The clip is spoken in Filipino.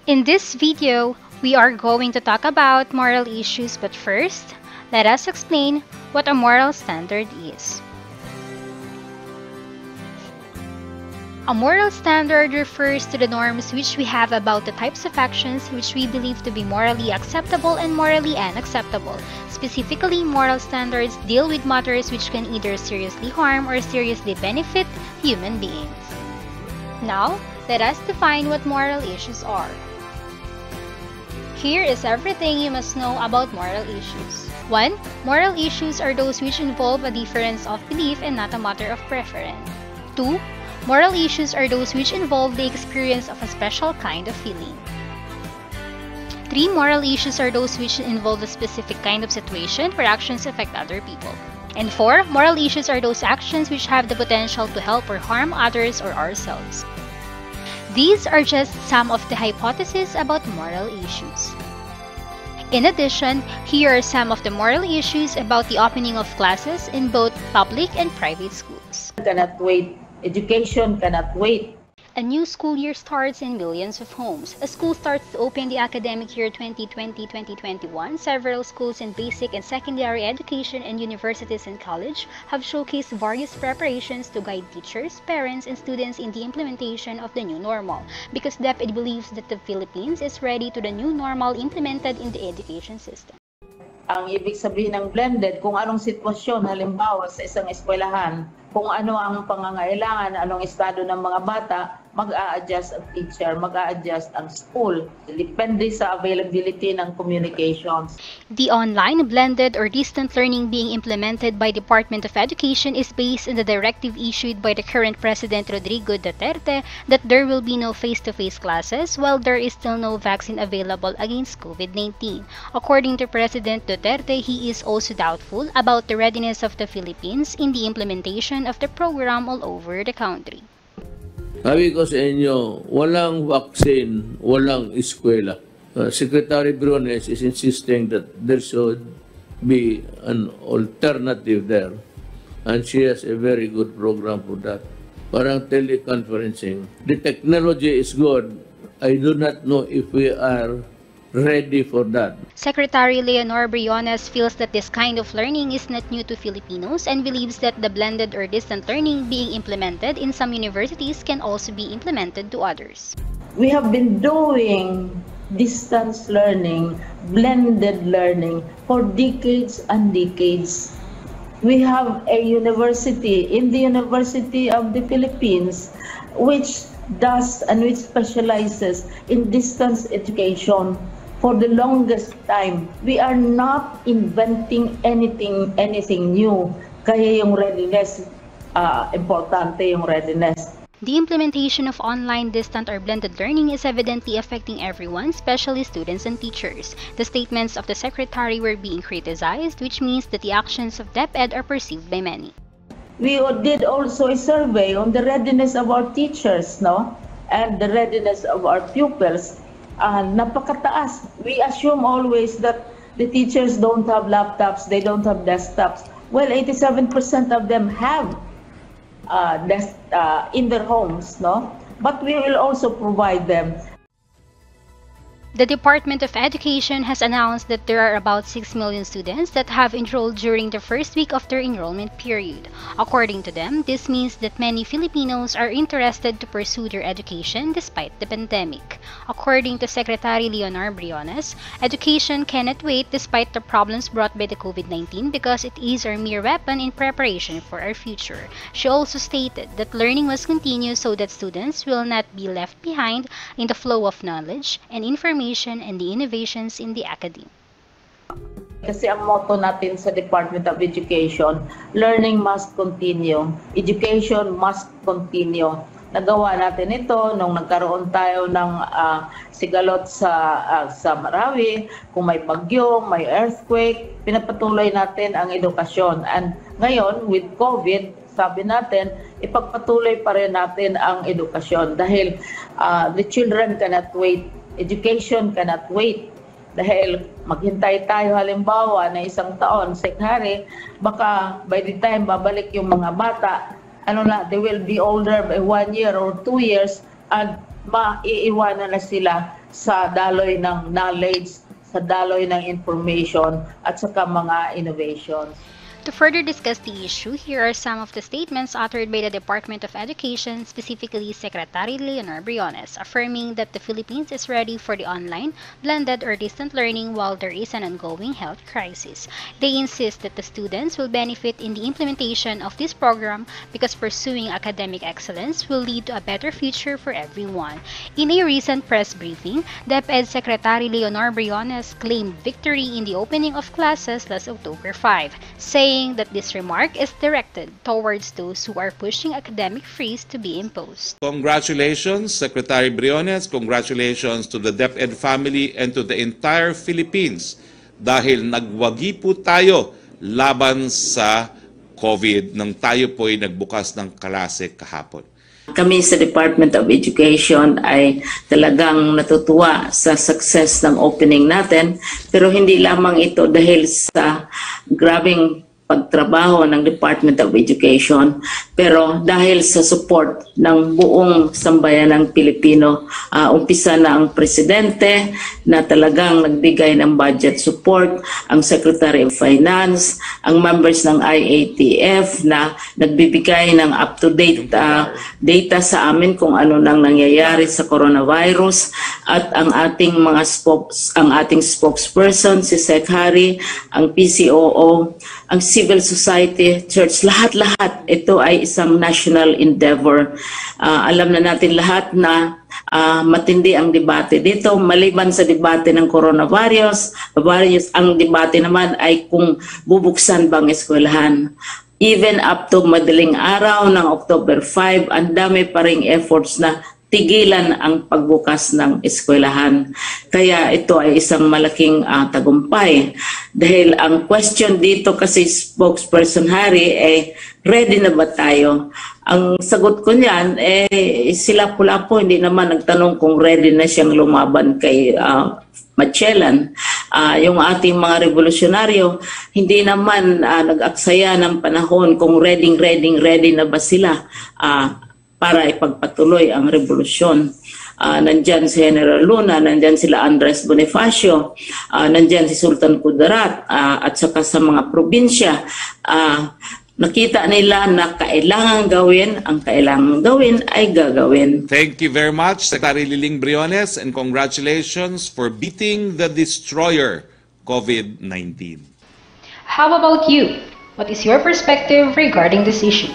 In this video, we are going to talk about moral issues, but first, let us explain what a moral standard is. A moral standard refers to the norms which we have about the types of actions which we believe to be morally acceptable and morally unacceptable. Specifically, moral standards deal with matters which can either seriously harm or seriously benefit human beings. Now, let us define what moral issues are. Here is everything you must know about moral issues. 1. Moral issues are those which involve a difference of belief and not a matter of preference. 2. Moral issues are those which involve the experience of a special kind of feeling. 3. Moral issues are those which involve a specific kind of situation where actions affect other people. And 4. Moral issues are those actions which have the potential to help or harm others or ourselves. These are just some of the hypotheses about moral issues. In addition, here are some of the moral issues about the opening of classes in both public and private schools. Cannot wait. Education cannot wait. A new school year starts in millions of homes. A school starts to open the academic year 2020-2021. Several schools in basic and secondary education and universities and college have showcased various preparations to guide teachers, parents, and students in the implementation of the new normal, because DepEd believes that the Philippines is ready to the new normal implemented in the education system. Ang ibig sabihin ng blended, kung anong sitwasyon, halimbawa sa isang eskwelahan, kung ano ang pangangailangan, anong estado ng mga bata, mag-a-adjust ang teacher, mag-a-adjust ang school. Depende sa availability ng communications. The online, blended, or distant learning being implemented by Department of Education is based on the directive issued by the current President Rodrigo Duterte that there will be no face-to-face classes while there is still no vaccine available against COVID-19. According to President Duterte, he is also doubtful about the readiness of the Philippines in the implementation of the program all over the country. Sabi ko sa inyo, walang vaccine, walang eskwela. Secretary Briones is insisting that there should be an alternative there. And she has a very good program for that. Parang teleconferencing. The technology is good. I do not know if we are ready for that. Secretary Leonor Briones feels that this kind of learning is not new to Filipinos and believes that the blended or distant learning being implemented in some universities can also be implemented to others. We have been doing distance learning, blended learning for decades and decades. We have a university in the University of the Philippines which does and which specializes in distance education. For the longest time, we are not inventing anything new. Kaya yung readiness, importante yung readiness. The implementation of online, distant, or blended learning is evidently affecting everyone, especially students and teachers. The statements of the Secretary were being criticized, which means that the actions of DepEd are perceived by many. We did also a survey on the readiness of our teachers, no? And the readiness of our pupils. Napakataas. We assume always that the teachers don't have laptops, they don't have desktops. Well, 87% of them have in their homes, no? But we will also provide them. The Department of Education has announced that there are about 6 million students that have enrolled during the first week of their enrollment period. According to them, this means that many Filipinos are interested to pursue their education despite the pandemic. According to Secretary Leonor Briones, education cannot wait despite the problems brought by the COVID-19 because it is our mere weapon in preparation for our future. She also stated that learning must continue so that students will not be left behind in the flow of knowledge and information and the innovations in the academy. Kasi ang motto natin sa Department of Education, learning must continue, education must continue. Nagawa natin ito nung nagkaroon tayo ng sigalot sa Marawi, kung may bagyo, may earthquake, pinapatuloy natin ang edukasyon. And ngayon, with COVID, sabi natin, ipagpatuloy pa rin natin ang edukasyon dahil the children cannot wait. Education cannot wait. Dahil maghintay tayo halimbawa na isang taon, Secretary, baka by the time babalik yung mga bata, they will be older by 1 year or 2 years, and maiiwanan na sila sa daloy ng knowledge, sa daloy ng information, at saka mga innovations. To further discuss the issue, here are some of the statements uttered by the Department of Education, specifically Secretary Leonor Briones, affirming that the Philippines is ready for the online, blended, or distant learning while there is an ongoing health crisis. They insist that the students will benefit in the implementation of this program because pursuing academic excellence will lead to a better future for everyone. In a recent press briefing, DepEd Secretary Leonor Briones claimed victory in the opening of classes last October 5, saying that this remark is directed towards those who are pushing academic freeze to be imposed. Congratulations, Secretary Briones. Congratulations to the DepEd family and to the entire Philippines dahil nagwagi po tayo laban sa COVID nang tayo po'y nagbukas ng klase kahapon. Kami sa Department of Education ay talagang natutuwa sa success ng opening natin, pero hindi lamang ito dahil sa grabing pagtrabaho ng Department of Education, pero dahil sa support ng buong sambayanang Pilipino, umpisa na ang Presidente na talagang nagbigay ng budget support, ang Secretary of Finance, ang members ng IATF na nagbibigay ng up-to-date data sa amin kung ano nang nangyayari sa coronavirus, at ang ating mga spokesperson, si Sec Harry, ang PCOO, ang civil society, church, lahat-lahat. Ito ay isang national endeavor. Alam na natin lahat na matindi ang debate dito. Maliban sa debate ng coronavirus, ang debate naman ay kung bubuksan bang eskwelahan. Even up to madaling araw ng October 5, ang dami pa ring efforts na tigilan ang pagbukas ng eskwelahan. Kaya ito ay isang malaking tagumpay. Dahil ang question dito kasi spokesperson Harry ready na ba tayo? Ang sagot ko niyan, sila pula po hindi naman nagtanong kung ready na siyang lumaban kay Magellan. Yung ating mga revolusyonaryo, hindi naman nag-aksaya ng panahon kung ready na ba sila para ipagpatuloy ang revolusyon. Nandyan si General Luna, nandyan sila Andres Bonifacio, nandyan si Sultan Kudarat, at saka sa mga probinsya. Nakita nila na kailangan gawin, ang kailangan gawin ay gagawin. Thank you very much, Secretary Liling Briones, and congratulations for beating the destroyer, COVID-19. How about you? What is your perspective regarding this issue?